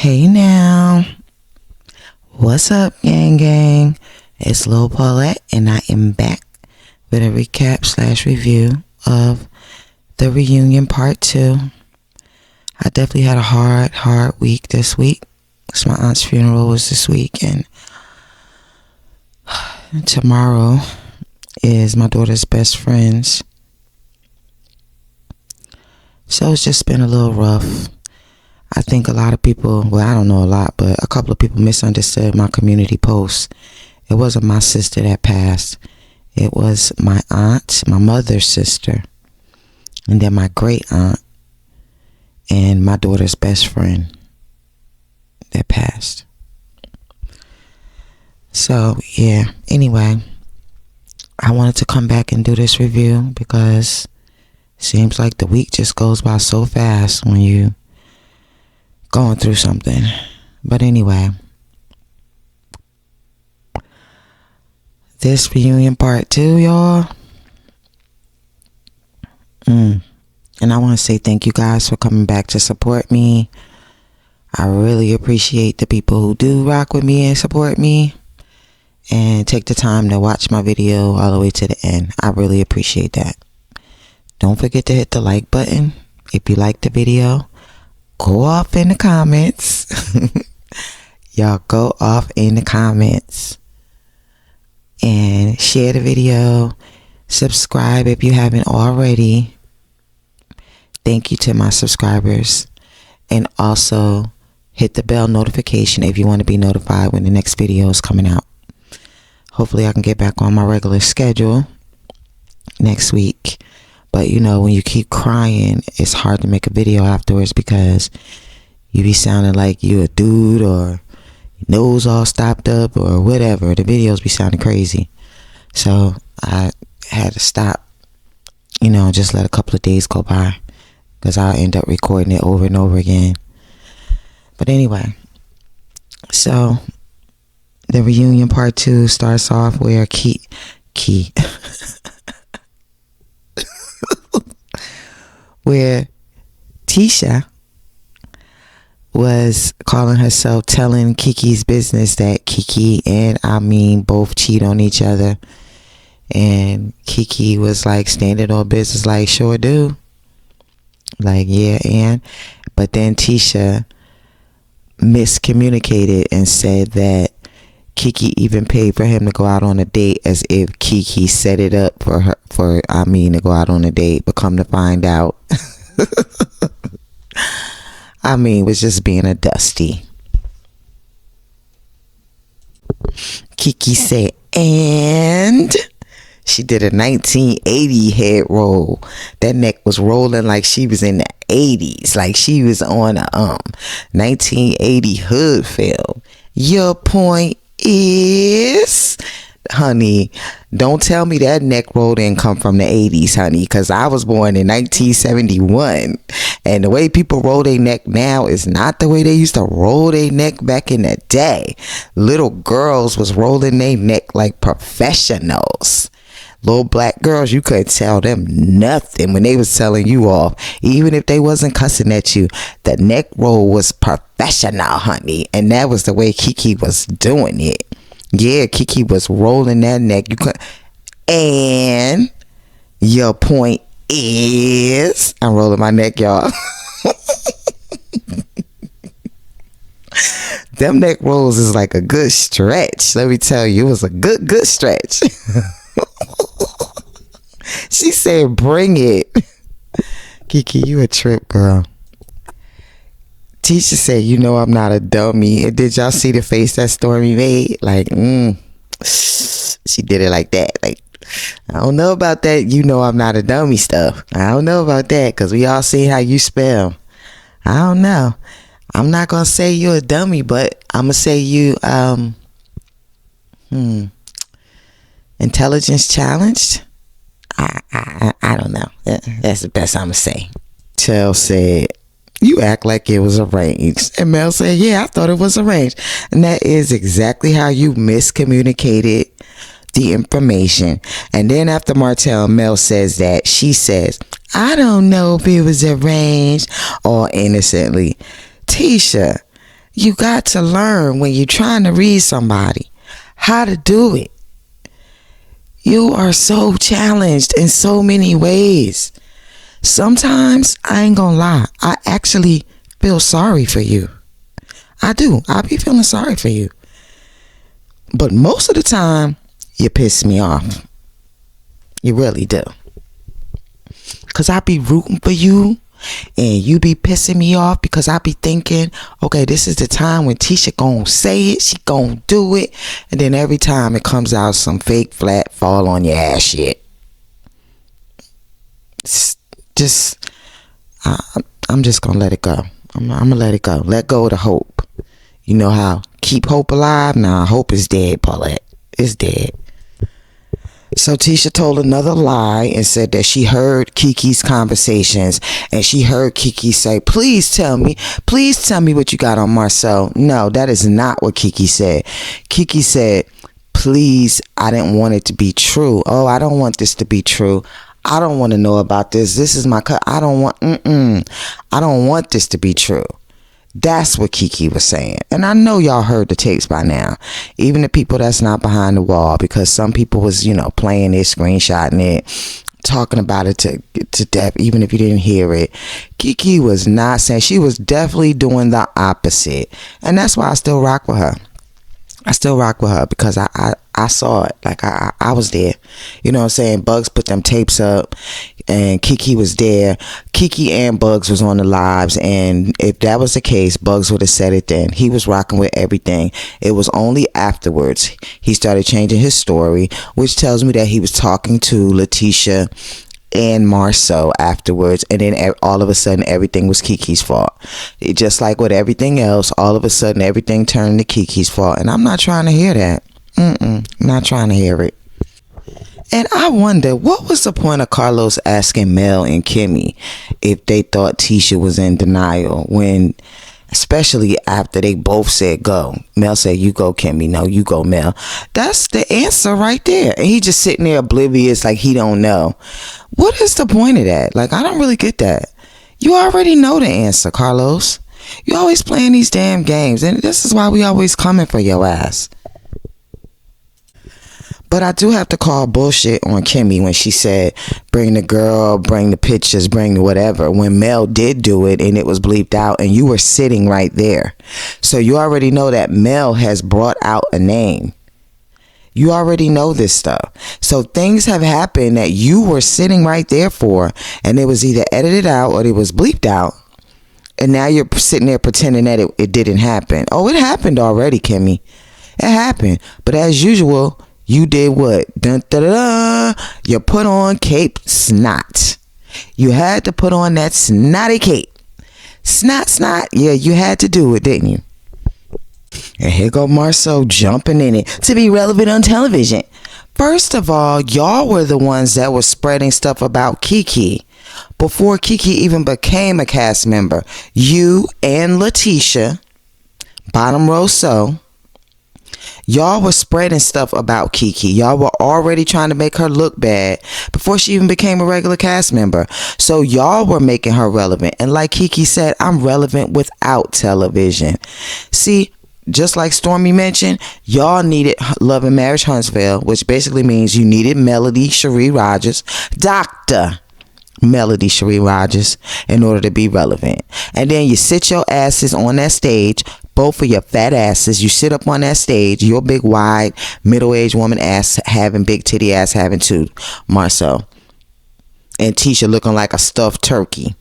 Hey now, what's up, gang? It's Lil Paulette, and I am back with a recap / review of the reunion part 2. I definitely had a hard week this week. So my aunt's funeral was this week, and tomorrow is my daughter's best friend's. So it's just been a little rough. I think a lot of people, well, I don't know a lot, but a couple of people misunderstood my community post. It wasn't my sister that passed. It was my aunt, my mother's sister, and then my great aunt and my daughter's best friend that passed. So, yeah, anyway, I wanted to come back and do this review because it seems like the week just goes by so fast when you going through something. But anyway, this reunion part 2, y'all. And I want to say thank you guys for coming back to support me. I really appreciate the people who do rock with me and support me and take the time to watch my video all the way to the end. I really appreciate that. Don't forget to hit the like button if you like the video. Go off in the comments. Y'all go off in the comments and share the video. Subscribe if you haven't already. Thank you to my subscribers. And also hit the bell notification if you want to be notified when the next video is coming out. Hopefully I can get back on my regular schedule next week. But you know, when you keep crying, it's hard to make a video afterwards because you be sounding like you a dude or your nose all stopped up or whatever. The videos be sounding crazy. So I had to stop, just let a couple of days go by because I'll end up recording it over and over again. But anyway, so the reunion part 2 starts off where where Tisha was calling herself telling Keke's business that KEKE and Ameen both cheat on each other. And KEKE was like standing on business like, sure do. Like, yeah, and. But then Tisha miscommunicated and said that KEKE even paid for him to go out on a date as if KEKE set it up for Ameen to go out on a date. But come to find out, Ameen was just being a dusty. KEKE said, and she did a 1980 head roll. That neck was rolling like she was in the 80s, like she was on a 1980 hood film. Your point is, honey, don't tell me that neck roll didn't come from the 80s, honey, because I was born in 1971, and the way people roll their neck now is not the way they used to roll their neck back in the day. Little girls was rolling their neck like professionals. Little black girls, you couldn't tell them nothing when they was telling you off. Even if they wasn't cussing at you, the neck roll was professional, honey. And that was the way KEKE was doing it. Yeah, KEKE was rolling that neck. You could, and your point is, I'm rolling my neck, y'all. Them neck rolls is like a good stretch. Let me tell you, it was a good stretch. She said, bring it. KEKE, you a trip, girl. Tisha said, I'm not a dummy. And did y'all see the face that Stormi made? Like, she did it like that. Like, I don't know about that. I'm not a dummy stuff. I don't know about that because we all see how you spell. I don't know. I'm not going to say you're a dummy, but I'm going to say you, intelligence challenged. I don't know. That's the best I'm going to say. Chell said, you act like it was arranged. And Mel said, yeah, I thought it was arranged. And that is exactly how you miscommunicated the information. And then after Martell, Mel says that, she says, I don't know if it was arranged, all innocently. Tisha, You got to learn when you're trying to read somebody how to do it. You are so challenged in so many ways. Sometimes, I ain't gonna lie, I actually feel sorry for you. I do. I be feeling sorry for you. But most of the time, you piss me off. You really do. Because I be rooting for you, and you be pissing me off because I be thinking, okay, this is the time when Tisha gonna say it, she gonna do it, and then every time it comes out some fake flat fall on your ass shit. I'm just gonna let it go. I'm gonna let it go. Let go of the hope. You know how keep hope alive? Nah, hope is dead, Paulette. It's dead. So Tisha told another lie and said that she heard KEKE's conversations, and she heard KEKE say, please tell me what you got on Marsau. No, that is not what KEKE said. KEKE said, please, I didn't want it to be true. Oh, I don't want this to be true. I don't want to know about this. This is my cut. I don't want this to be true. That's what KEKE was saying. And I know y'all heard the tapes by now. Even the people that's not behind the wall, because some people was, playing it, screenshotting it, talking about it to death, even if you didn't hear it. KEKE was not saying, she was definitely doing the opposite. And that's why I still rock with her. I still rock with her because I saw it. Like I was there. You know what I'm saying? Bugs put them tapes up and KEKE was there. KEKE and Bugs was on the lives, and if that was the case, Bugs would have said it then. He was rocking with everything. It was only afterwards he started changing his story, which tells me that he was talking to Letitia and Marsau afterwards, and then all of a sudden everything was KEKE's fault. Just like with everything else, all of a sudden everything turned to KEKE's fault, and I'm not trying to hear that. Not trying to hear it. And I wonder, what was the point of Carlos asking Mel and Kimmi if they thought Tisha was in denial, when, especially after they both said go. Mel said, you go, Kimmi. No, you go, Mel. That's the answer right there. And he just sitting there oblivious, like he don't know. What is the point of that? Like, I don't really get that. You already know the answer, Carlos. You always playing these damn games, and this is why we always coming for your ass. But I do have to call bullshit on Kimmi when she said, bring the girl, bring the pictures, bring the whatever, when Mel did do it and it was bleeped out and you were sitting right there. So you already know that Mel has brought out a name. You already know this stuff. So things have happened that you were sitting right there for, and it was either edited out or it was bleeped out. And now you're sitting there pretending that it didn't happen. Oh, it happened already, Kimmi. It happened. But as usual, you did what? Dun, da, da, da. You put on Cape Snot. You had to put on that snotty cape. Snot. Yeah, you had to do it, didn't you? And here go Marsau jumping in it to be relevant on television. First of all, y'all were the ones that were spreading stuff about KEKE before KEKE even became a cast member. You and Letitia, bottom row so. Y'all were spreading stuff about KEKE. Y'all were already trying to make her look bad before she even became a regular cast member. So y'all were making her relevant. And like KEKE said, I'm relevant without television. See, just like Stormi mentioned, y'all needed Love and Marriage Huntsville, which basically means you needed Melody Cherie Rogers, Dr. Melody Cherie Rogers, in order to be relevant. And then you sit your asses on that stage, both of your fat asses. You sit up on that stage, your big wide middle-aged woman ass having big titty ass having too, Marsau, and Tisha looking like a stuffed turkey.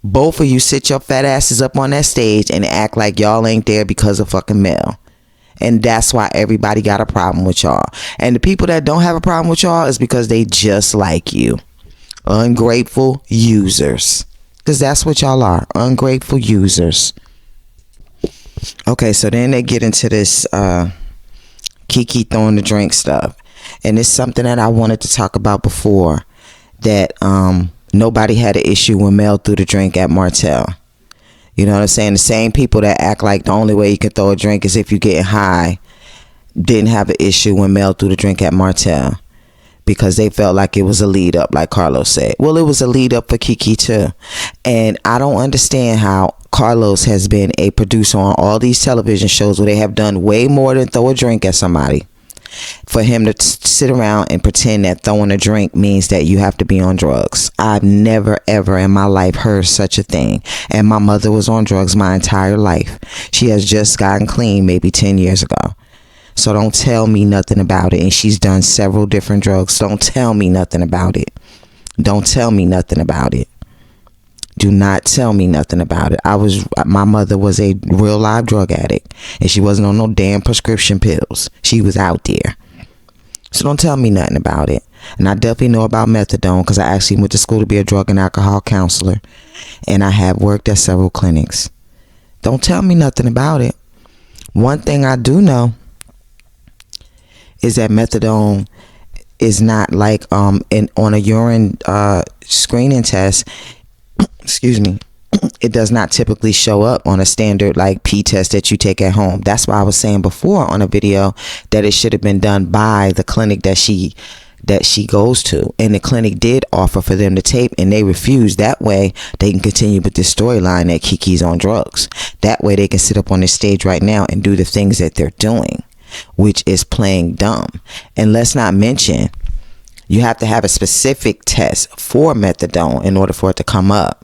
Both of you sit your fat asses up on that stage and act like y'all ain't there because of fucking Mel. And that's why everybody got a problem with y'all. And the people that don't have a problem with y'all is because they just like you. Ungrateful users. Because that's what y'all are. Ungrateful users. Okay, so then they get into this KEKE throwing the drink stuff. And it's something that I wanted to talk about before. That nobody had an issue when Mel threw the drink at Martell. You know what I'm saying? The same people that act like the only way you can throw a drink is if you're getting high didn't have an issue when Mel threw the drink at Martell, because they felt like it was a lead up, like Carlos said. Well, it was a lead up for KEKE too. And I don't understand how Carlos has been a producer on all these television shows where they have done way more than throw a drink at somebody. For him to sit around and pretend that throwing a drink means that you have to be on drugs. I've never ever in my life heard such a thing. And my mother was on drugs my entire life. She has just gotten clean maybe 10 years ago. So don't tell me nothing about it. And she's done several different drugs. Don't tell me nothing about it. Don't tell me nothing about it. Do not tell me nothing about it. My mother was a real live drug addict, and she wasn't on no damn prescription pills. She was out there. So don't tell me nothing about it. And I definitely know about methadone because I actually went to school to be a drug and alcohol counselor, and I have worked at several clinics. Don't tell me nothing about it. One thing I do know is that methadone is not like on a urine screening test. Excuse me, it does not typically show up on a standard like pee test that you take at home. That's why I was saying before on a video that it should have been done by the clinic that she goes to, and the clinic did offer for them to tape and they refused. That way they can continue with this storyline that KEKE's on drugs. That way they can sit up on the stage right now and do the things that they're doing, which is playing dumb. And let's not mention, you have to have a specific test for methadone in order for it to come up.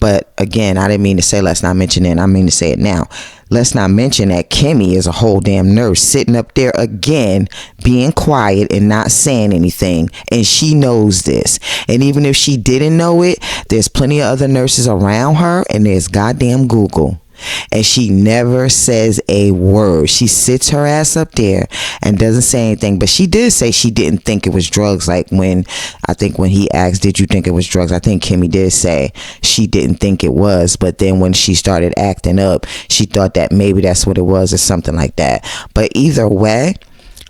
But again, I didn't mean to say let's not mention it. I mean to say it now. Let's not mention that Kimmi is a whole damn nurse sitting up there again, being quiet and not saying anything. And she knows this. And even if she didn't know it, there's plenty of other nurses around her, and there's goddamn Google. And she never says a word. She sits her ass up there and doesn't say anything. But she did say she didn't think it was drugs. Like when he asked, did you think it was drugs? I think Kimmi did say she didn't think it was. But then when she started acting up, she thought that maybe that's what it was or something like that. But either way,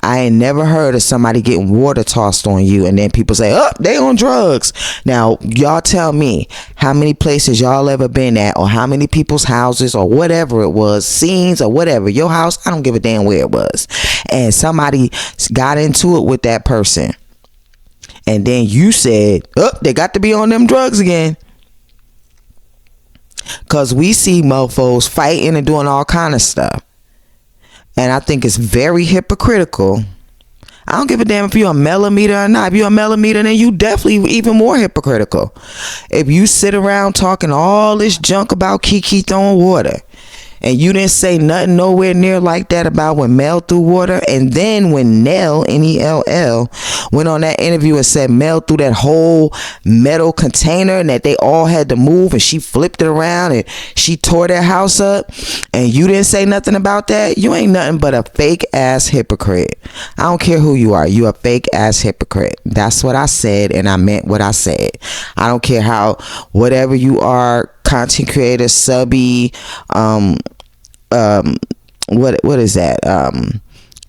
I ain't never heard of somebody getting water tossed on you and then people say, oh, they on drugs. Now, y'all tell me how many places y'all ever been at, or how many people's houses or whatever it was, scenes or whatever, your house, I don't give a damn where it was. And somebody got into it with that person. And then you said, oh, they got to be on them drugs again. Because we see mofos fighting and doing all kind of stuff. And I think it's very hypocritical. I don't give a damn if you're a millimeter or not. If you're a millimeter, then you definitely even more hypocritical. If you sit around talking all this junk about KEKE throwing water, and you didn't say nothing nowhere near like that about when Mel threw water, and then when Nell, Nell, went on that interview and said Mel threw that whole metal container and that they all had to move, and she flipped it around and she tore their house up, and you didn't say nothing about that, you ain't nothing but a fake ass hypocrite. I don't care who you are, you a fake ass hypocrite. That's what I said, and I meant what I said. I don't care how, whatever you are, content creator, subby, what is that,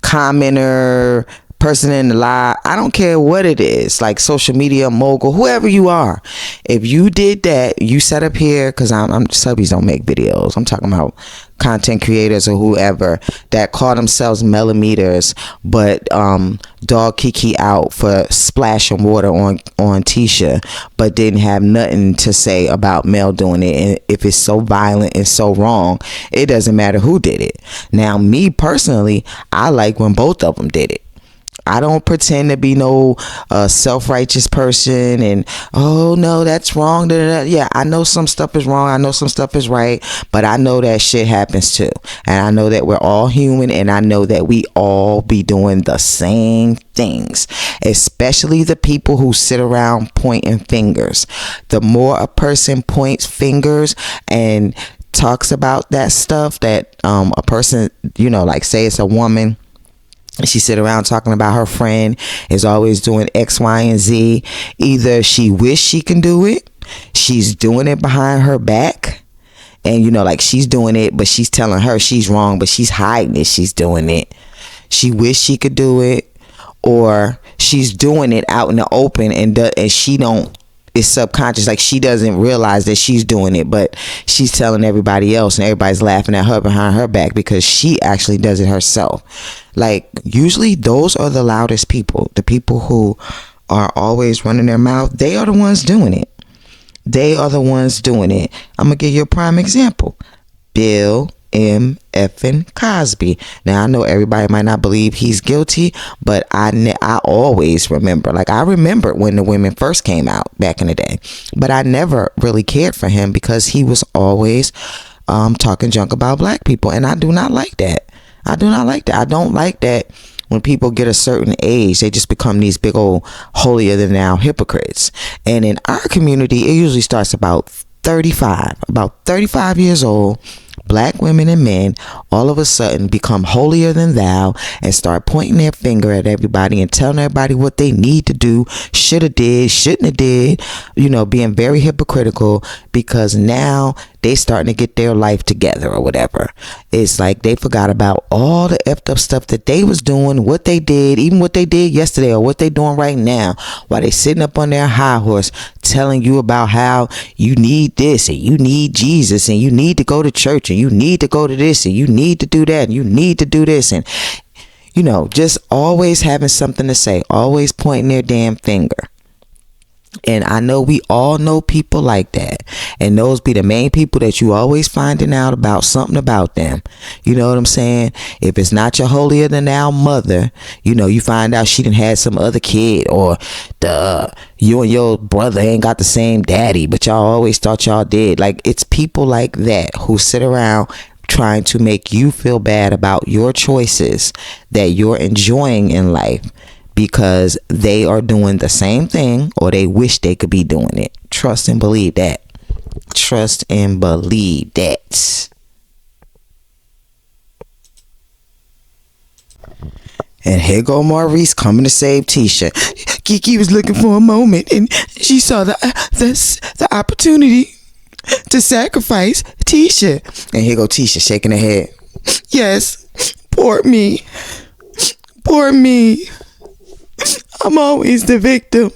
commenter, person in the live, I don't care what it is, like social media mogul, whoever you are, if you did that, you sat up here, because I'm subbies don't make videos, I'm talking about content creators or whoever that call themselves millimeters but dog KEKE out for splashing water on Tisha, but didn't have nothing to say about Mel doing it. And if it's so violent and so wrong, it doesn't matter who did it. Now, me personally, I like when both of them did it. I don't pretend to be no self-righteous person and, oh no, that's wrong. Yeah, I know some stuff is wrong. I know some stuff is right, but I know that shit happens too. And I know that we're all human, and I know that we all be doing the same things, especially the people who sit around pointing fingers. The more a person points fingers and talks about that stuff that a person, like say it's a woman, she sit around talking about her friend is always doing X, Y, and Z. Either she wish she can do it, she's doing it behind her back, and like she's doing it, but she's telling her she's wrong, but she's hiding it, she's doing it. She wish she could do it, or she's doing it out in the open and she don't, it's subconscious, like she doesn't realize that she's doing it, but she's telling everybody else, and everybody's laughing at her behind her back because she actually does it herself. Like, usually those are the loudest people. The people who are always running their mouth, they are the ones doing it. They are the ones doing it. I'm gonna give you a prime example. Bill M. effing Cosby. Now I know everybody might not believe he's guilty, but I always remember, like I remember when the women first came out back in the day, but I never really cared for him because he was always talking junk about black people, and I do not like that. I do not like that. I don't like that when people get a certain age, they just become these big old holier than thou hypocrites. And in our community, it usually starts about 35 years old. Black women and men all of a sudden become holier than thou and start pointing their finger at everybody and telling everybody what they need to do, should have did, shouldn't have did, being very hypocritical because now they starting to get their life together or whatever. It's like they forgot about all the effed up stuff that they was doing, what they did, even what they did yesterday or what they doing right now, while they sitting up on their high horse telling you about how you need this and you need Jesus and you need to go to church and you need to go to this and you need to do that and you need to do this, and just always having something to say, always pointing their damn finger. And I know we all know people like that, and those be the main people that you always finding out about something about them. You know what I'm saying? If it's not your holier than thou mother, you find out she done had some other kid, or you and your brother ain't got the same daddy, but y'all always thought y'all did. Like, it's people like that who sit around trying to make you feel bad about your choices that you're enjoying in life, because they are doing the same thing or they wish they could be doing it. Trust and believe that. Trust and believe that. And here go Maurice coming to save Tisha. KEKE was looking for a moment and she saw the opportunity to sacrifice Tisha. And here go Tisha shaking her head. Yes, poor me. Poor me. I'm always the victim.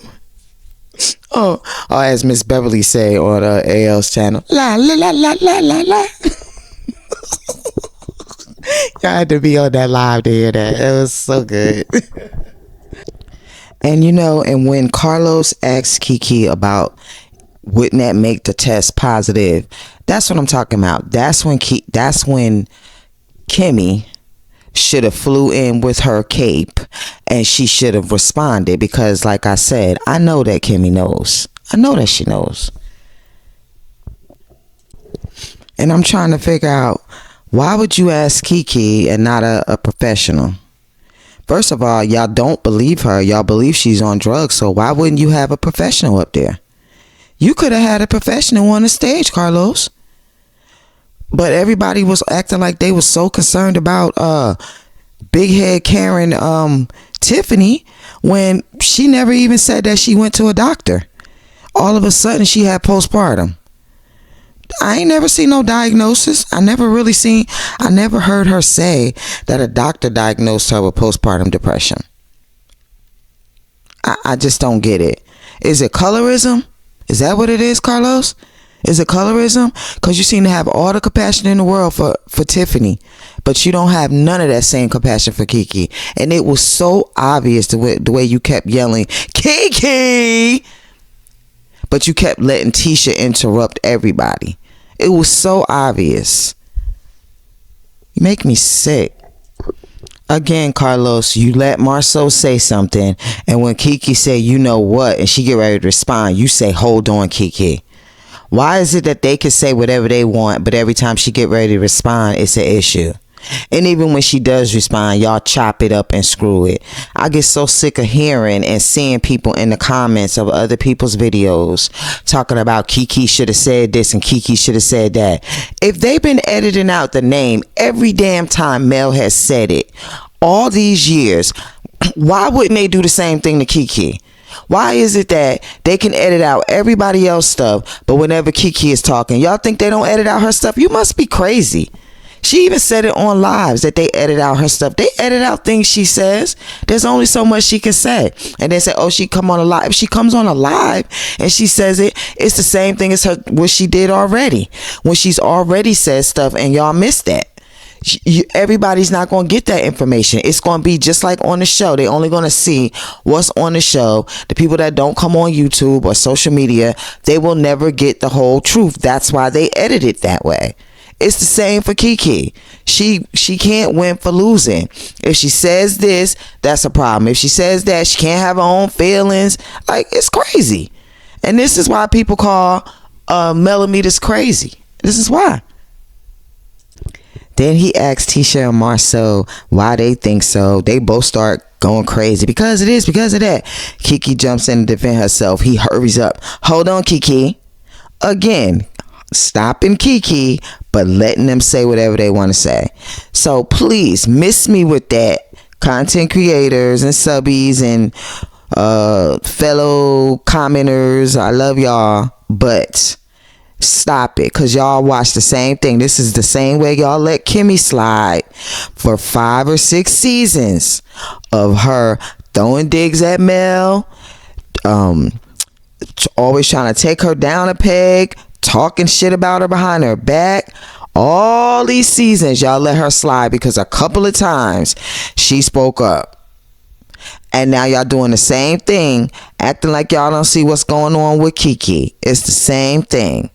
Oh, as Miss Beverly say on AL's channel, la la la la la la la. Y'all had to be on that live to hear that. It was so good. And and when Carlos asked KEKE about wouldn't that make the test positive, that's what I'm talking about. That's when Kimmi should have flew in with her cape and she should have responded, because like I said, I know that Kimmi knows. I know that she knows. And I'm trying to figure out, why would you ask KEKE and not a professional? First of all, y'all don't believe her. Y'all believe she's on drugs, so why wouldn't you have a professional up there? You could have had a professional on the stage, Carlos. But everybody was acting like they was so concerned about big head Karen Tiffany, when she never even said that she went to a doctor. All of a sudden she had postpartum. I ain't never seen no diagnosis. I never heard her say that a doctor diagnosed her with postpartum depression. I just don't get it. Is it colorism? Is that what it is, Carlos? Is it colorism? Because you seem to have all the compassion in the world for Tiffany, but you don't have none of that same compassion for KEKE. And it was so obvious the way you kept yelling, KEKE! But you kept letting Tisha interrupt everybody. It was so obvious. You make me sick. Again, Carlos, you let Marsau say something, and when KEKE say, you know what, and she get ready to respond, you say, hold on, KEKE. Why is it that they can say whatever they want, but every time she get ready to respond, it's an issue? And even when she does respond, y'all chop it up and screw it. I get so sick of hearing and seeing people in the comments of other people's videos talking about KEKE should have said this and KEKE should have said that. If they've been editing out the name every damn time Mel has said it all these years, why wouldn't they do the same thing to KEKE? Why is it that they can edit out everybody else's stuff, but whenever KEKE is talking, y'all think they don't edit out her stuff? You must be crazy. She even said it on lives that they edit out her stuff. They edit out things she says. There's only so much she can say. And they say, oh, she come on a live. If she comes on a live and she says it, it's the same thing as what she did already. When she's already said stuff and y'all missed that. Everybody's not going to get that information. It's going to be just like on the show. They're only going to see what's on the show. The people that don't come on YouTube or social media, they will never get the whole truth. That's why they edit it that way. It's the same for KEKE. She can't win for losing. If she says this, that's a problem. If she says that, she can't have her own feelings. Like, it's crazy. And this is why people call millimeters crazy. This is why. Then he asked Tisha and Marsau why they think so. They both start going crazy. Because of this, because of that. KEKE jumps in to defend herself. He hurries up. Hold on, KEKE. Again, stopping KEKE, but letting them say whatever they want to say. So please miss me with that, content creators and subbies and fellow commenters. I love y'all, but stop it, because y'all watch the same thing. This is the same way y'all let Kimmi slide for 5 or 6 seasons of her throwing digs at Mel, always trying to take her down a peg, talking shit about her behind her back. All these seasons y'all let her slide because a couple of times she spoke up. And now y'all doing the same thing, acting like y'all don't see what's going on with KEKE. It's the same thing.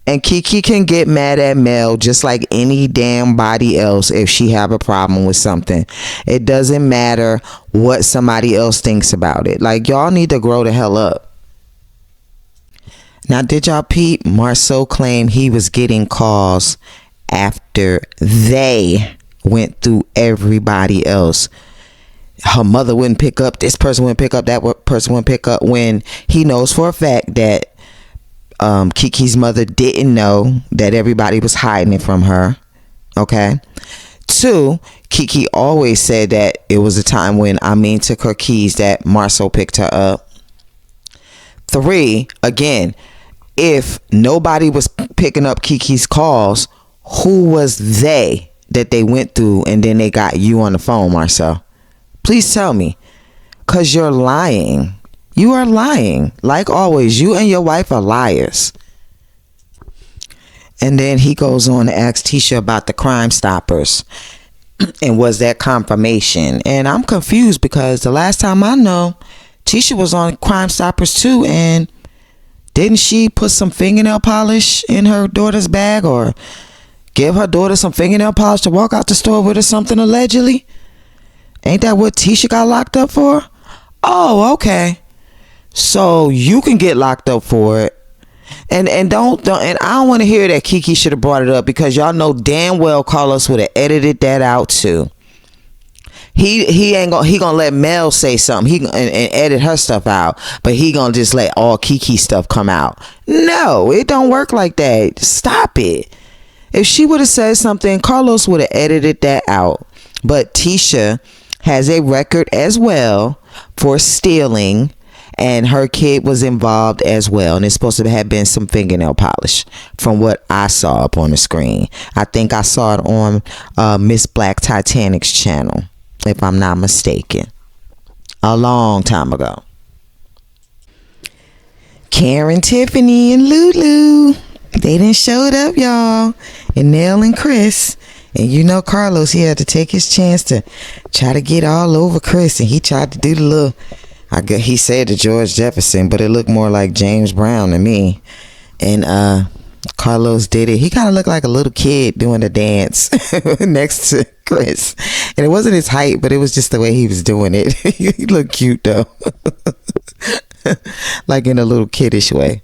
And KEKE can get mad at Mel just like any damn body else if she have a problem with something. It doesn't matter what somebody else thinks about it. Like, y'all need to grow the hell up. Now, did y'all peep? Marsau claimed he was getting calls after they went through everybody else. Her mother wouldn't pick up. This person wouldn't pick up. That person wouldn't pick up, when he knows for a fact that KEKE's mother didn't know that everybody was hiding it from her. Okay. 2, KEKE always said that it was a time when Ameen took her keys that Marsau picked her up. 3, again, if nobody was picking up KEKE's calls, who was they that they went through and then they got you on the phone, Marsau? Please tell me, because you're lying. You are lying. Like always, you and your wife are liars. And then he goes on to ask Tisha about the Crime Stoppers. And was that confirmation? And I'm confused, because the last time I know, Tisha was on Crime Stoppers too. And didn't she put some fingernail polish in her daughter's bag, or give her daughter some fingernail polish to walk out the store with or something, allegedly? Ain't that what Tisha got locked up for? Oh, okay. So you can get locked up for it. And don't and I don't want to hear that KEKE should have brought it up, because y'all know damn well Carlos would have edited that out too. He gonna let Mel say something, and edit her stuff out, but he gonna just let all KEKE stuff come out. No, it don't work like that. Stop it. If she would have said something, Carlos would have edited that out. But Tisha has a record as well for stealing, and her kid was involved as well, and it's supposed to have been some fingernail polish from what I saw up on the screen. I think I saw it on Miss Black Titanic's channel, if I'm not mistaken, a long time ago. Karen, Tiffany, and Lulu, they done showed up, y'all, and Nell and Chris. And you know Carlos, he had to take his chance to try to get all over Chris, and he tried to do the little, I guess he said to George Jefferson, but it looked more like James Brown to me. And Carlos did it. He kind of looked like a little kid doing the dance next to Chris. And it wasn't his height, but it was just the way he was doing it. He looked cute though. Like in a little kiddish way.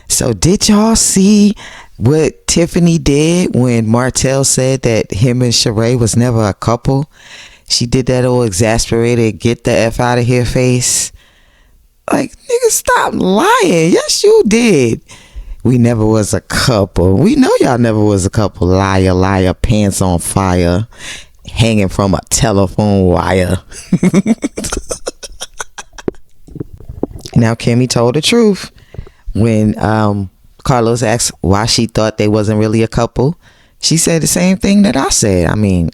So did y'all see what Tiffany did when Martell said that him and Sheree was never a couple? She did that old exasperated, get the F out of here face. Like, nigga, stop lying. Yes, you did. We never was a couple. We know y'all never was a couple. Liar, liar, pants on fire, hanging from a telephone wire. Now, Kimmi told the truth when Carlos asked why she thought they wasn't really a couple. She said the same thing that I said. I mean,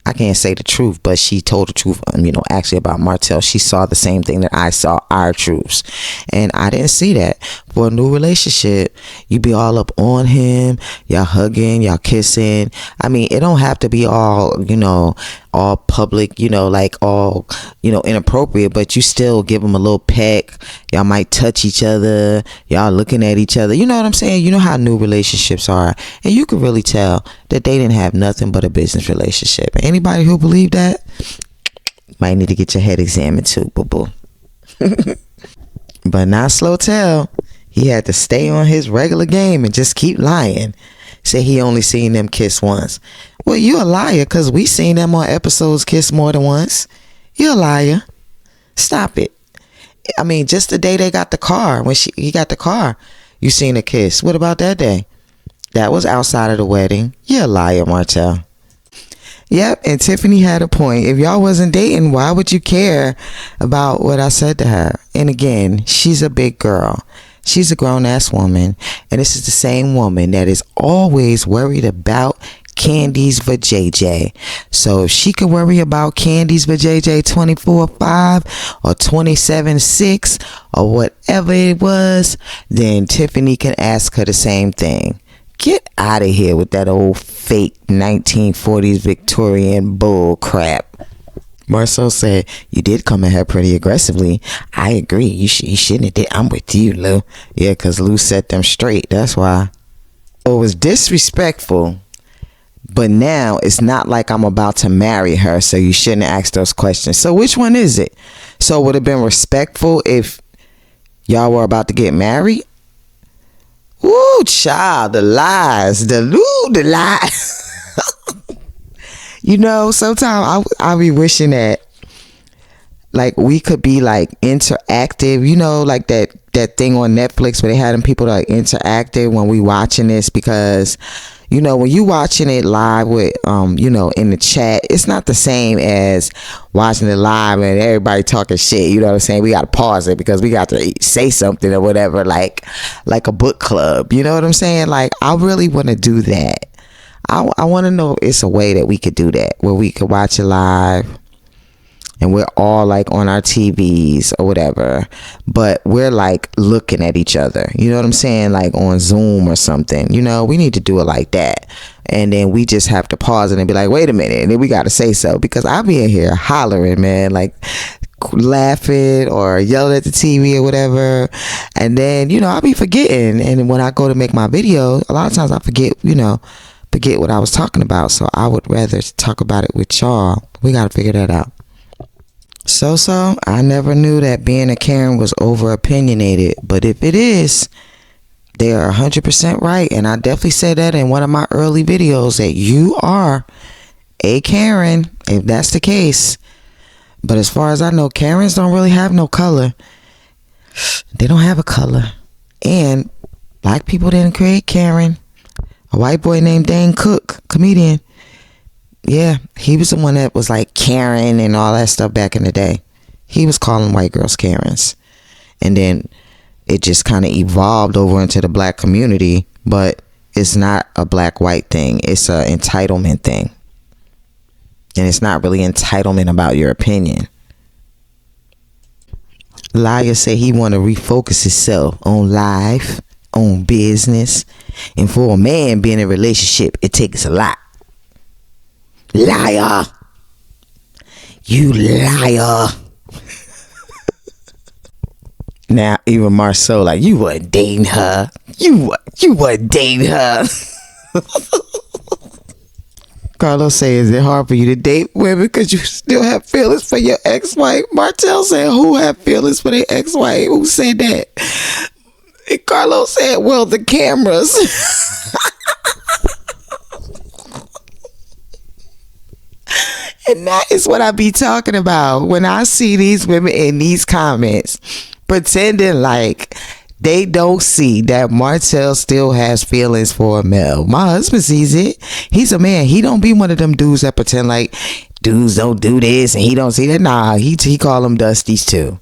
I can't say the truth, but she told the truth, actually about Martell. She saw the same thing that I saw, our truths. And I didn't see that. for a new relationship. You be all up on him, y'all hugging, y'all kissing. I mean, it don't have to be all, all public, like all, inappropriate, but you still give him a little peck. Y'all might touch each other, y'all looking at each other. You know what I'm saying? You know how new relationships are, and you can really tell that they didn't have nothing but a business relationship. Anybody who believe that might need to get your head examined too, boo-boo. But not slow tell. He had to stay on his regular game and just keep lying. Say he only seen them kiss once. Well, you a liar, because we seen them on episodes kiss more than once. You a liar. Stop it. I mean, just the day they got the car, when he got the car, you seen a kiss. What about that day? That was outside of the wedding. You a liar, Martell. Yep, and Tiffany had a point. If y'all wasn't dating, why would you care about what I said to her? And again, she's a big girl. She's a grown-ass woman. And this is the same woman that is always worried about candies for JJ. So if she could worry about candies for JJ 24/5 or 27/6 or whatever it was, then Tiffany can ask her the same thing. Get out of here with that old fake 1940s Victorian bull crap. Marsau said, you did come at her pretty aggressively. I agree. You shouldn't have did. I'm with you, Lou. Yeah, because Lou set them straight. That's why. It was disrespectful. But now it's not like I'm about to marry her, so you shouldn't ask those questions. So which one is it? So it would have been respectful if y'all were about to get married? Woo, child, the lies, the lies. Sometimes I be wishing that, like, we could be, like, interactive, like that thing on Netflix where they had them people that are interactive when we watching this, because, when you watching it live with, in the chat, it's not the same as watching it live and everybody talking shit. You know what I'm saying? We got to pause it because we got to say something or whatever, like a book club. You know what I'm saying? Like, I really want to do that. I want to know if it's a way that we could do that, where we could watch it live and we're all like on our TVs or whatever, but we're like looking at each other. You know what I'm saying? Like on Zoom or something. We need to do it like that. And then we just have to pause it and be like, wait a minute. And then we got to say so, because I'll be in here hollering, man, like laughing or yelling at the TV or whatever. And then, I'll be forgetting. And when I go to make my video, a lot of times I forget what I was talking about. So I would rather talk about it with y'all. We got to figure that out. So I never knew that being a Karen was over opinionated, but if it is, they are 100% right. And I definitely said that in one of my early videos, that you are a Karen if that's the case. But as far as I know, Karens don't really have no color. They don't have a color. And black people didn't create Karen. A white boy named Dane Cook, comedian, yeah, he was the one that was like Karen and all that stuff back in the day. He was calling white girls Karens. And then it just kind of evolved over into the black community, but it's not a black-white thing. It's a entitlement thing. And it's not really entitlement about your opinion. Liar say he want to refocus himself on life, on business, and for a man being in a relationship, it takes a lot. Liar. You liar. Now even Marsau like, you wasn't dating her. You wasn't dating her. Carlos say, is it hard for you to date women because you still have feelings for your ex-wife? Martell said, who have feelings for their ex-wife? Who said that? And Carlos said, well, the cameras. And that is what I be talking about when I see these women in these comments pretending like they don't see that Martell still has feelings for a male. My husband sees it. He's a man. He don't be one of them dudes that pretend like dudes don't do this and he don't see that. Nah, he call them Dusties too.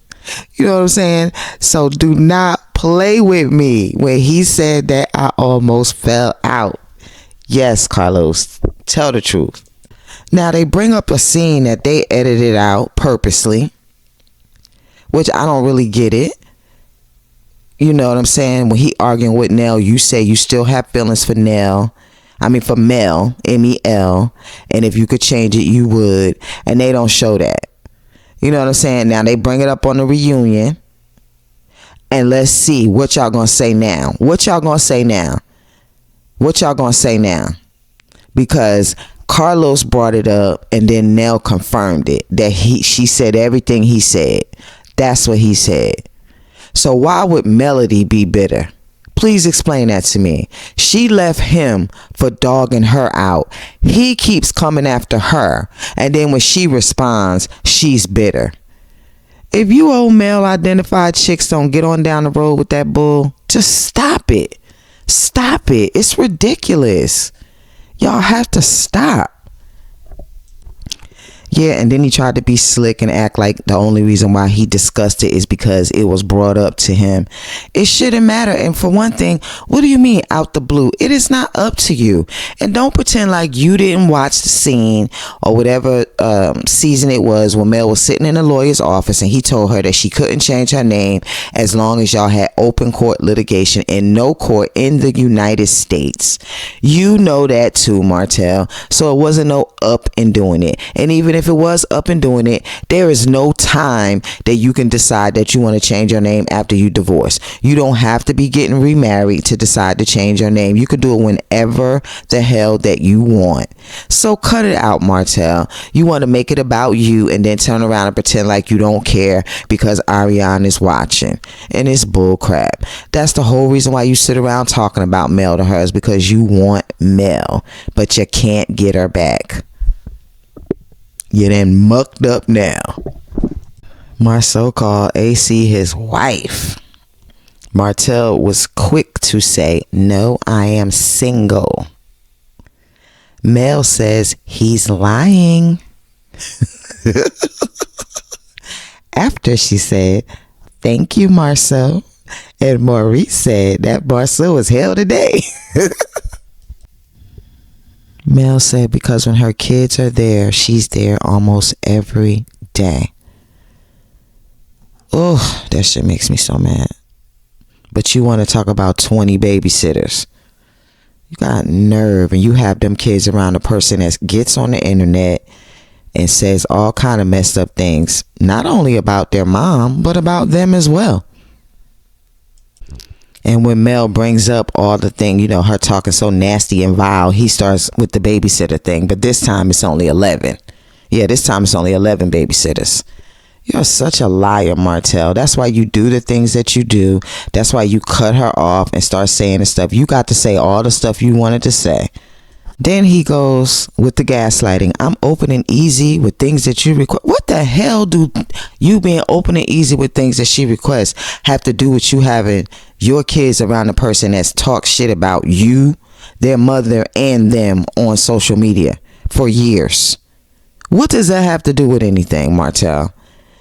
You know what I'm saying? So do not play with me when he said that I almost fell out. Yes, Carlos, tell the truth. Now they bring up a scene that they edited out purposely, which I don't really get it. You know what I'm saying? When he arguing with Nell, you say you still have feelings for Nell. I mean for Mel, M-E-L. And if you could change it, you would. And they don't show that. You know what I'm saying? Now they bring it up on the reunion. And let's see what y'all gonna say now. What y'all gonna say now? What y'all gonna say now? Because Carlos brought it up and then Nell confirmed it. That she said everything he said. That's what he said. So why would Melody be bitter? Please explain that to me. She left him for dogging her out. He keeps coming after her. And then when she responds, she's bitter. If you old male identified chicks don't get on down the road with that bull, just stop it. Stop it. It's ridiculous. Y'all have to stop. Yeah, and then he tried to be slick and act like the only reason why he discussed it is because it was brought up to him. It shouldn't matter. And for one thing, what do you mean out the blue? It is not up to you. And don't pretend like you didn't watch the scene or whatever season it was when Mel was sitting in the lawyer's office and he told her that she couldn't change her name as long as y'all had open court litigation in no court in the United States. You know that too, Martell. So it wasn't no up in doing it. And even if it was up and doing it, there is no time that you can decide that you want to change your name after you divorce. You don't have to be getting remarried to decide to change your name. You could do it whenever the hell that you want. So cut it out, Martell. You want to make it about you and then turn around and pretend like you don't care because Arionne is watching. And it's bull crap. That's the whole reason why you sit around talking about Mel to her, is because you want Mel, but you can't get her back. You done mucked up now. Marsau called AC his wife. Martell was quick to say, "No, I am single." Mel says he's lying. After she said, "Thank you, Marsau." And Maurice said that Marsau is hell today. Mel said because when her kids are there, she's there almost every day. Oh, that shit makes me so mad. But you want to talk about 20 babysitters. You got nerve, and you have them kids around a person that gets on the internet and says all kind of messed up things, not only about their mom, but about them as well. And when Mel brings up all the thing, you know, her talking so nasty and vile, he starts with the babysitter thing. But this time it's only 11. Yeah, this time it's only 11 babysitters. You're such a liar, Martell. That's why you do the things that you do. That's why you cut her off and start saying the stuff. You got to say all the stuff you wanted to say. Then he goes with the gaslighting. I'm open and easy with things that you request. What the hell do you being open and easy with things that she requests have to do with you having your kids around a person that's talked shit about you, their mother, and them on social media for years? What does that have to do with anything, Martell?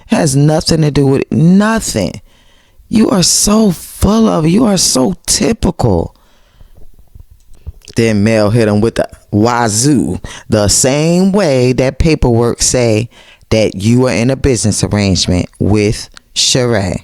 It has nothing to do with it. Nothing. You are so full of it. You are so typical. Then Mel hit him with the wazoo, the same way that paperwork say that you are in a business arrangement with Shari.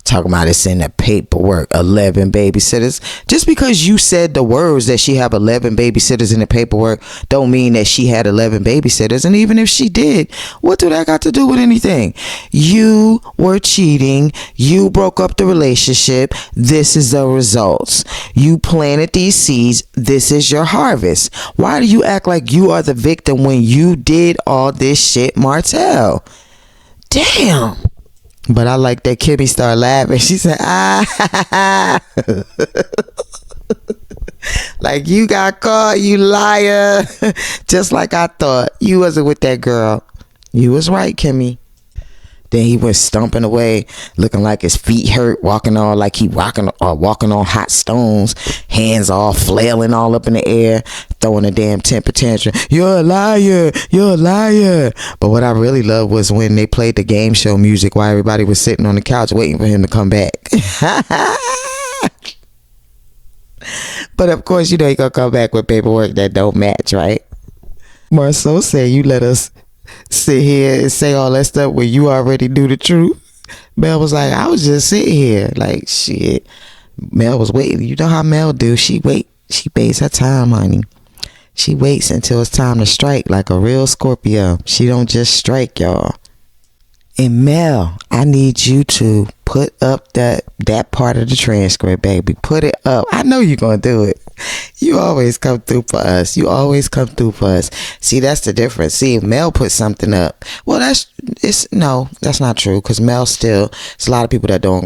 Talking about it's in the paperwork, 11 babysitters. Just because you said the words that she have 11 babysitters in the paperwork don't mean that she had 11 babysitters. And even if she did, what do that got to do with anything? You were cheating. You broke up the relationship. This is the results. You planted these seeds. This is your harvest. Why do you act like you are the victim when you did all this shit, Martell? Damn. But I like that Kimmi started laughing. She said, ah. Like, you got caught, you liar. Just like I thought. You wasn't with that girl. You was right, Kimmi. Then he went stomping away, looking like his feet hurt, walking all like he walking on hot stones, hands all flailing all up in the air, throwing a damn temper tantrum. You're a liar. You're a liar. But what I really loved was when they played the game show music while everybody was sitting on the couch waiting for him to come back. But of course, you know he gonna come back with paperwork that don't match, right? Marsau said you let us sit here and say all that stuff when you already knew the truth. Mel was like, I was just sitting here like, shit, Mel was waiting. You know how Mel do. She waits her time, honey. She waits until it's time to strike like a real Scorpio. She don't just strike, y'all. And Mel, I need you to put up that part of the transcript, baby. Put it up. I know you're going to do it. You always come through for us. See, that's the difference. See, if Mel put something up, well, that's not true, because Mel still, it's a lot of people that don't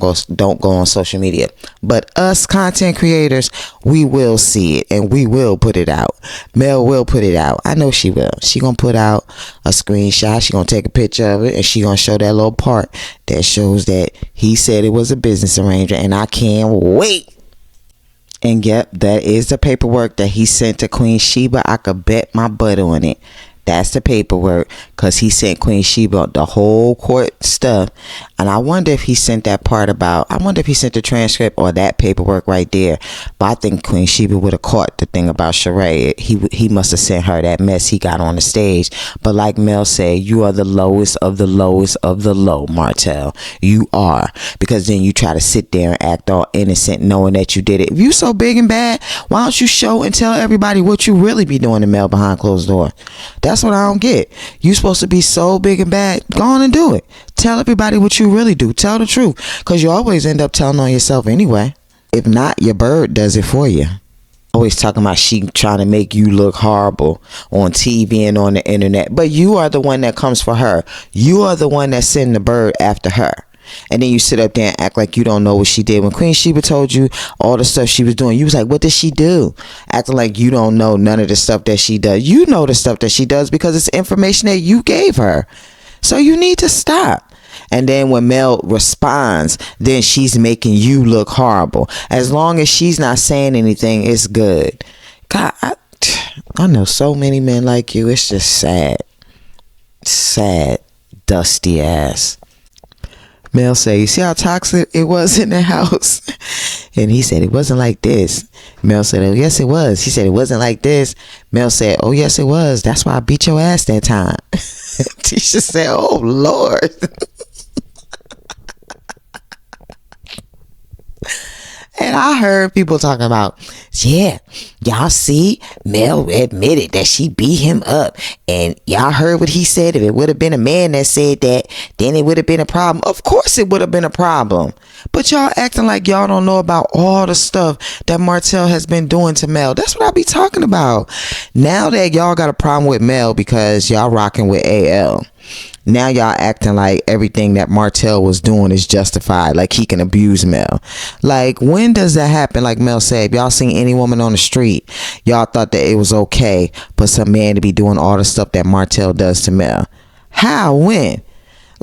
go on social media. But us content creators, we will see it and we will put it out. Mel will put it out. I know she will. She gonna put out a screenshot. She gonna take a picture of it and she gonna show that little part that shows that he said it was a business arrangement, and I can't wait. And yep, that is the paperwork that he sent to Queen Sheba. I could bet my butt on it. That's the paperwork, because he sent Queen Sheba the whole court stuff. And I wonder if he sent that part about, I wonder if he sent the transcript or that paperwork right there. But I think Queen Sheba would have caught the thing about Shari. He must have sent her that mess he got on the stage. But like Mel said, you are the lowest of the lowest of the low, Martell. You are. Because then you try to sit there and act all innocent knowing that you did it. If you so big and bad, why don't you show and tell everybody what you really be doing to Mel behind closed door? That's what I don't get. You supposed to be so big and bad. Go on and do it. Tell everybody what you really do. Tell the truth, because you always end up telling on yourself anyway. If not, your bird does it for you. Always talking about she trying to make you look horrible on TV and on the internet, but you are the one that comes for her. You are the one that send the bird after her. And then you sit up there and act like you don't know what she did. When Queen Sheba told you all the stuff she was doing, you was like, what did she do? Acting like you don't know none of the stuff that she does. You know the stuff that she does because it's information that you gave her. So you need to stop. And then when Mel responds, then she's making you look horrible. As long as she's not saying anything, it's good. God, I know so many men like you. It's just sad. Sad, dusty ass. Mel say, you see how toxic it was in the house? And he said, it wasn't like this. Mel said, oh, yes, it was. He said, it wasn't like this. Mel said, oh, yes, it was. That's why I beat your ass that time. Tisha said, oh, Lord. And I heard people talking about, yeah, y'all see, Mel admitted that she beat him up. And y'all heard what he said. If it would have been a man that said that, then it would have been a problem. Of course it would have been a problem. But y'all acting like y'all don't know about all the stuff that Martell has been doing to Mel. That's what I be talking about. Now that y'all got a problem with Mel because y'all rocking with AL. Now y'all acting like everything that Martell was doing is justified, like he can abuse Mel. Like, when does that happen? Like Mel said, if y'all seen any woman on the street, y'all thought that it was okay for some man to be doing all the stuff that Martell does to Mel. How? When?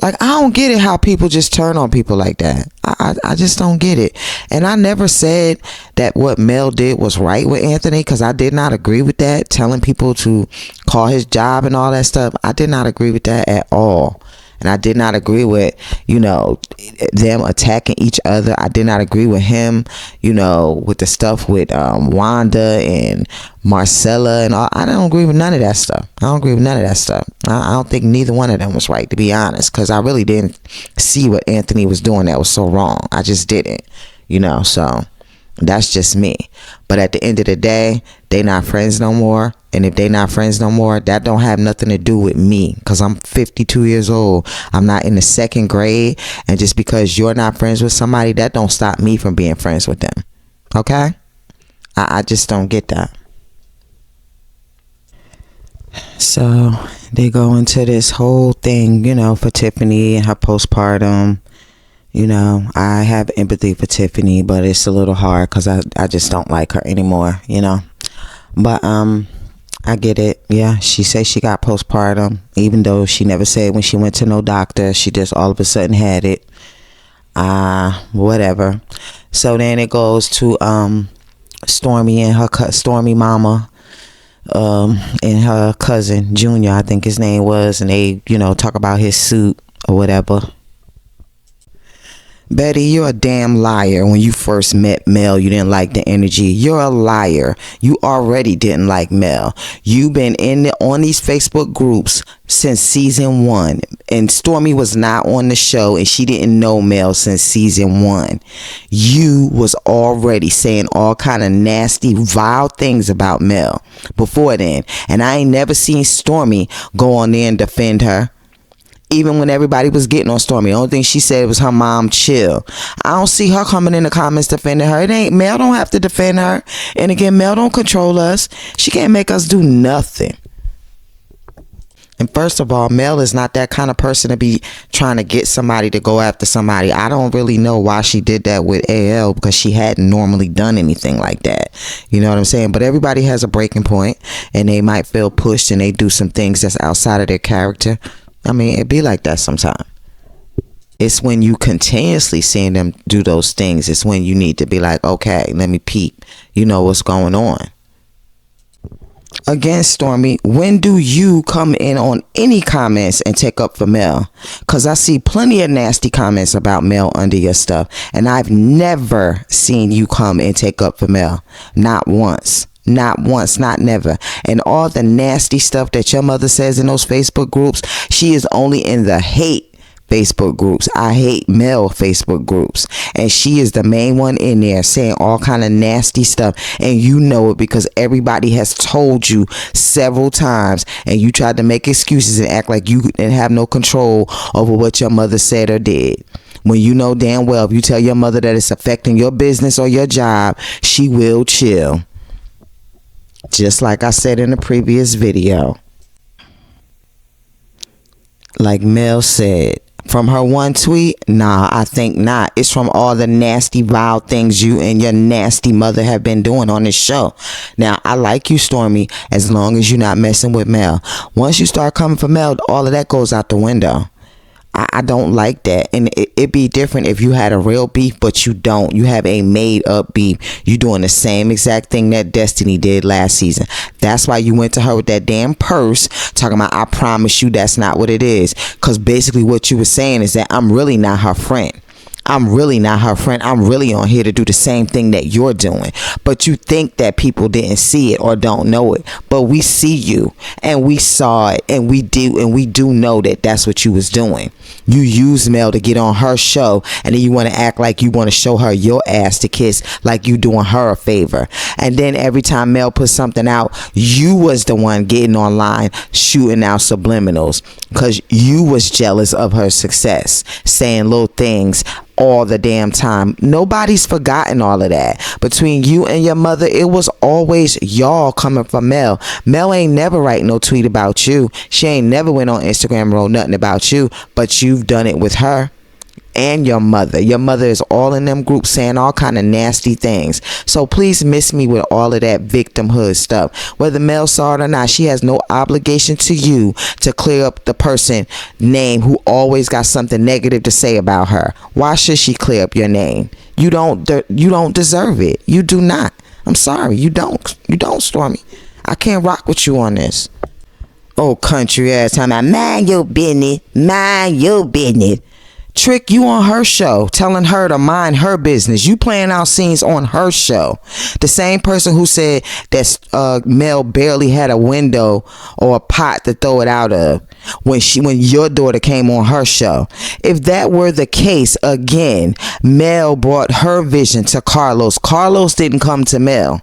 Like, I don't get it how people just turn on people like that. I just don't get it. And I never said that what Mel did was right with Anthony, because I did not agree with that. Telling people to call his job and all that stuff, I did not agree with that at all. And I did not agree with, them attacking each other. I did not agree with him, with the stuff with Wanda and Marcella and all. I don't agree with none of that stuff. I don't think neither one of them was right, to be honest, because I really didn't see what Anthony was doing that was so wrong. I just didn't, so that's just me. But at the end of the day, they not friends no more. And if they not friends no more, that don't have nothing to do with me, because I'm 52 years old. I'm not in the second grade. And just because you're not friends with somebody, that don't stop me from being friends with them. Okay? I just don't get that. So they go into this whole thing, for Tiffany and her postpartum. I have empathy for Tiffany, but it's a little hard because I just don't like her anymore, But I get it. Yeah, she says she got postpartum, even though she never said when she went to no doctor. She just all of a sudden had it. Whatever. So then it goes to Stormi and her Stormi mama, and her cousin Junior, I think his name was, and they talk about his suit or whatever. Betty, you're a damn liar. When you first met Mel, you didn't like the energy. You're a liar. You already didn't like Mel. You've been on these Facebook groups since season 1. And Stormi was not on the show, and she didn't know Mel since season 1. You was already saying all kind of nasty, vile things about Mel before then. And I ain't never seen Stormi go on there and defend her. Even when everybody was getting on Stormi, the only thing she said was her mom chill. I don't see her coming in the comments defending her. It ain't, Mel don't have to defend her. And again, Mel don't control us. She can't make us do nothing. And first of all, Mel is not that kind of person to be trying to get somebody to go after somebody. I don't really know why she did that with AL, because she hadn't normally done anything like that. You know what I'm saying? But everybody has a breaking point, and they might feel pushed and they do some things that's outside of their character. I mean, it be like that sometimes. It's when you continuously seeing them do those things, it's when you need to be like, okay, let me peep. You know what's going on. Again, Stormi, when do you come in on any comments and take up for Mel? Because I see plenty of nasty comments about Mel under your stuff, and I've never seen you come and take up for Mel. Not once. Not once, not never. And all the nasty stuff that your mother says in those Facebook groups, she is only in the hate Facebook groups. I hate Mel Facebook groups, and she is the main one in there saying all kind of nasty stuff, and you know it because everybody has told you several times, and you tried to make excuses and act like you didn't have no control over what your mother said or did. When you know damn well if you tell your mother that it's affecting your business or your job, she will chill. Just like I said in the previous video. Like Mel said, from her one tweet, nah, I think not. It's from all the nasty, vile things you and your nasty mother have been doing on this show. Now, I like you, Stormi, as long as you're not messing with Mel. Once you start coming for Mel, all of that goes out the window. I don't like that. And it'd be different if you had a real beef, but you don't. You have a made up beef. You doing the same exact thing that Destiny did last season. That's why you went to her with that damn purse talking about, I promise you that's not what it is. Because basically what you were saying is that I'm really not her friend. I'm really not her friend. I'm really on here to do the same thing that you're doing. But you think that people didn't see it or don't know it. But we see you, and we saw it, and we do know that that's what you was doing. You used Mel to get on her show, and then you want to act like you want to show her your ass to kiss, like you doing her a favor. And then every time Mel put something out, you was the one getting online shooting out subliminals because you was jealous of her success, saying little things all the damn time. Nobody's forgotten all of that. Between you and your mother, it was always y'all coming from Mel. Mel ain't never write no tweet about you. She ain't never went on Instagram and wrote nothing about you, but you've done it with her and your mother. Your mother is all in them groups saying all kind of nasty things. So please miss me with all of that victimhood stuff. Whether Mel saw it or not, she has no obligation to you to clear up the person name who always got something negative to say about her. Why should she clear up your name? You don't deserve it. You do not. I'm sorry. You don't, Stormi. I can't rock with you on this. Oh, country ass time. Mind your business. Mind your business. Trick, you on her show telling her to mind her business. You playing out scenes on her show. The same person who said that Mel barely had a window or a pot to throw it out of when your daughter came on her show. If that were the case, again, Mel brought her vision to Carlos. Carlos didn't come to Mel.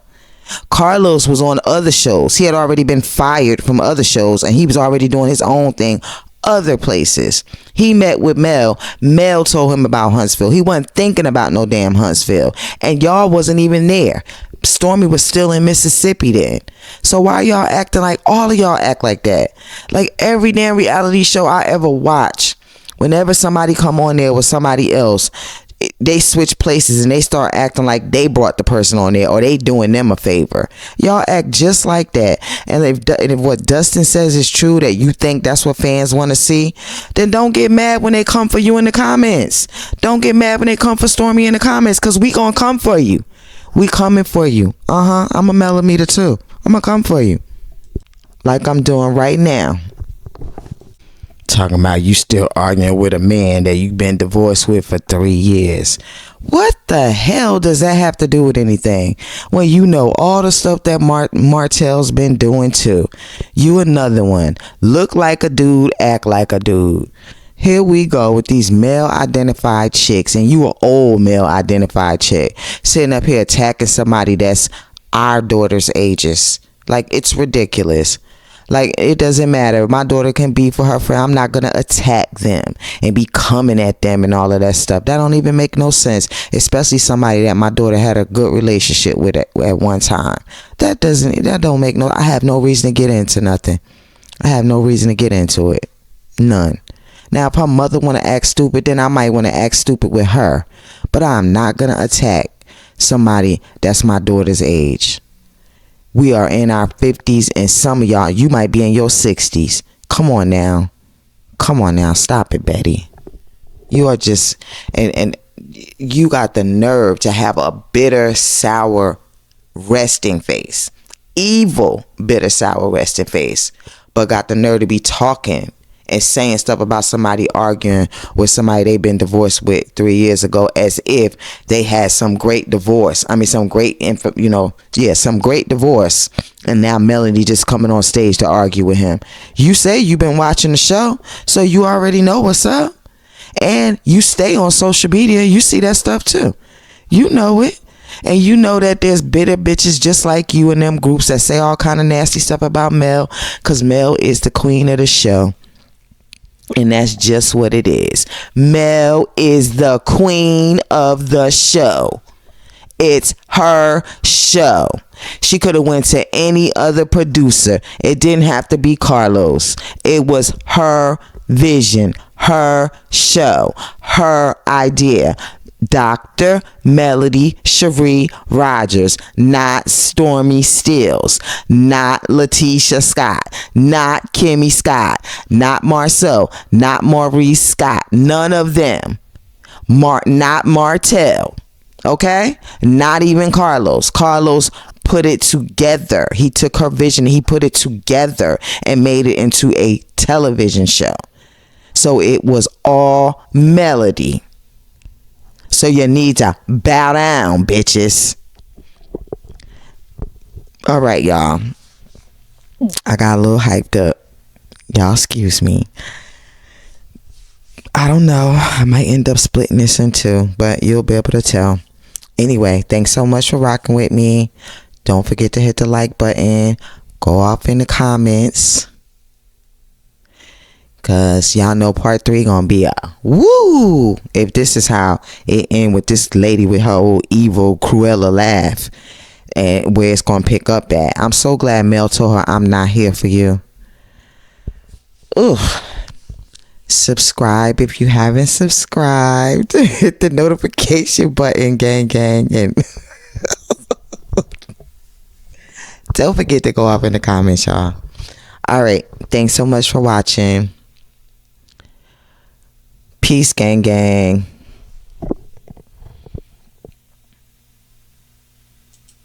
Carlos was on other shows. He had already been fired from other shows, and he was already doing his own thing other places. He met with Mel. Mel told him about Huntsville. He wasn't thinking about no damn Huntsville, and y'all wasn't even there. Stormi was still in Mississippi then. So why y'all acting like, all of y'all act like that? Like every damn reality show I ever watch, whenever somebody come on there with somebody else, they switch places and they start acting like they brought the person on there or they doing them a favor. Y'all act just like that. And if what Dustin says is true, that you think that's what fans want to see, then don't get mad when they come for you in the comments. Don't get mad when they come for Stormi in the comments, because we gonna come for you. We coming for you. I'm a millimeter too. I'm gonna come for you like I'm doing right now. Talking about you still arguing with a man that you've been divorced with for 3 years. What the hell does that have to do with anything? When you know all the stuff that Martell's been doing too. You another one. Look like a dude, act like a dude. Here we go with these male identified chicks, and you an old male identified chick sitting up here attacking somebody that's our daughter's ages. Like, it's ridiculous. Like, it doesn't matter. My daughter can be for her friend. I'm not going to attack them and be coming at them and all of that stuff. That don't even make no sense. Especially somebody that my daughter had a good relationship with at one time. That don't make no, I have no reason to get into nothing. I have no reason to get into it. None. Now, if her mother want to act stupid, then I might want to act stupid with her. But I'm not going to attack somebody that's my daughter's age. We are in our 50s, and some of y'all, you might be in your 60s. Come on now. Come on now. Stop it, Betty. You are just, and you got the nerve to have a bitter, sour, resting face. Evil, bitter, sour, resting face. But got the nerve to be talking and saying stuff about somebody arguing with somebody they've been divorced with 3 years ago, as if they had some great divorce. I mean, some great, some great divorce. And now Melody just coming on stage to argue with him. You say you've been watching the show, so you already know what's up. And you stay on social media, you see that stuff too. You know it. And you know that there's bitter bitches just like you in them groups that say all kind of nasty stuff about Mel, because Mel is the queen of the show. And that's just what it is. Mel is the queen of the show. It's her show. She could have went to any other producer. It didn't have to be Carlos. It was her vision, her show, her idea. Dr. Melody Cherie Rogers, not Stormi Stills, not Letitia Scott, not Kimmi Scott, not Marsau, not Maurice Scott, none of them. Not Martell, okay? Not even Carlos. Carlos put it together. He took her vision, he put it together and made it into a television show. So it was all Melody. So you need to bow down, bitches. All right, y'all. I got a little hyped up. Y'all excuse me. I don't know. I might end up splitting this in two, but you'll be able to tell. Anyway, thanks so much for rocking with me. Don't forget to hit the like button. Go off in the comments. Cause y'all know part 3 gonna be a woo. If this is how it end with this lady with her old evil Cruella laugh, and where it's gonna pick up at. I'm so glad Mel told her I'm not here for you. Ooh. Subscribe if you haven't subscribed. Hit the notification button, gang. And don't forget to go off in the comments, y'all. All right. Thanks so much for watching. Peace, gang.